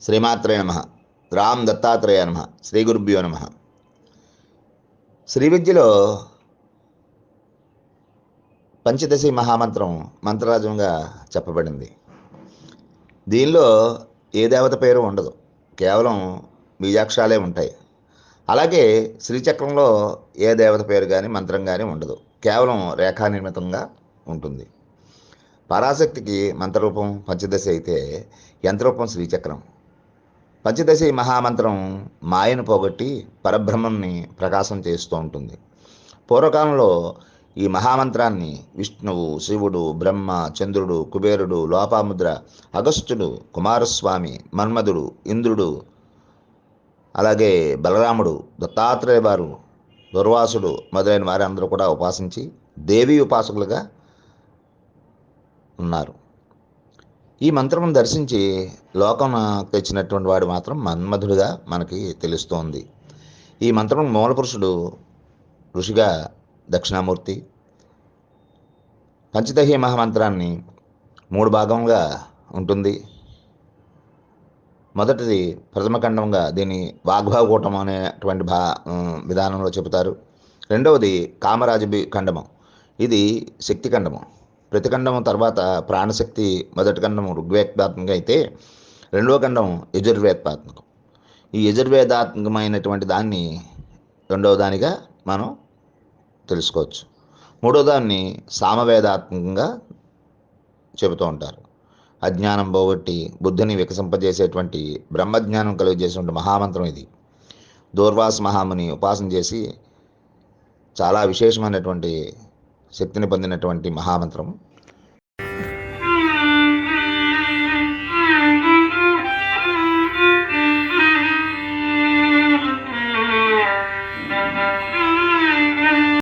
శ్రీమాత్రే నమ. రామ్ దత్తాత్రేయ నమ. శ్రీ గురుభ్యో నమ. శ్రీ విద్యలో పంచదశి మహామంత్రం మంత్రరాజంగా చెప్పబడింది. దీనిలో ఏ దేవత పేరు ఉండదు, కేవలం బీజాక్షరాలే ఉంటాయి. అలాగే శ్రీచక్రంలో ఏ దేవత పేరు కానీ మంత్రం కానీ ఉండదు, కేవలం రేఖా నిర్మితంగా ఉంటుంది. పరాశక్తికి మంత్రరూపం పంచదశి అయితే యంత్రరూపం శ్రీచక్రం. పంచదశి మహామంత్రం మాయను పోగొట్టి పరబ్రహ్మంని ప్రకాశం చేస్తూ ఉంటుంది. పూర్వకాలంలో ఈ మహామంత్రాన్ని విష్ణువు, శివుడు, బ్రహ్మ, చంద్రుడు, కుబేరుడు, లోపాముద్ర, అగస్త్యుడు, కుమారస్వామి, మన్మధుడు, ఇంద్రుడు, అలాగే బలరాముడు, దత్తాత్రేయ వారు, దుర్వాసుడు మొదలైన వారి అందరూ కూడా ఉపాసించి దేవీ ఉపాసకులుగా ఉన్నారు. ఈ మంత్రమును దర్శించి లోకం తెచ్చినటువంటి వాడు మాత్రం మన్మధుడుగా మనకి తెలుస్తోంది. ఈ మంత్రం మూలపురుషుడు ఋషిగా దక్షిణామూర్తి. పంచదశి మహామంత్రాన్ని 3 భాగంగా ఉంటుంది. మొదటిది ప్రథమఖండంగా దీన్ని వాగ్భవకూటం అనేటువంటి విధానంలో చెబుతారు. రెండవది కామరాజు ఖండము, ఇది శక్తి ఖండము. ప్రతి ఖండము తర్వాత ప్రాణశక్తి. మొదటి ఖండము ఋగ్వేదాత్మకం అయితే రెండవ ఖండం యజుర్వేదాత్మకం. ఈ యజుర్వేదాత్మకమైనటువంటి దాన్ని రెండవ దానిగా మనం తెలుసుకోవచ్చు. మూడవ దాన్ని సామవేదాత్మకంగా చెబుతూ ఉంటారు. అజ్ఞానం పోగొట్టి బుద్ధిని వికసింపజేసేటువంటి బ్రహ్మజ్ఞానం కలుగజేసేటువంటి మహామంత్రం ఇది. దూర్వాస మహాముని ఉపాసన చేసి చాలా విశేషమైనటువంటి శక్తిని పొందినటువంటి మహామంత్రం.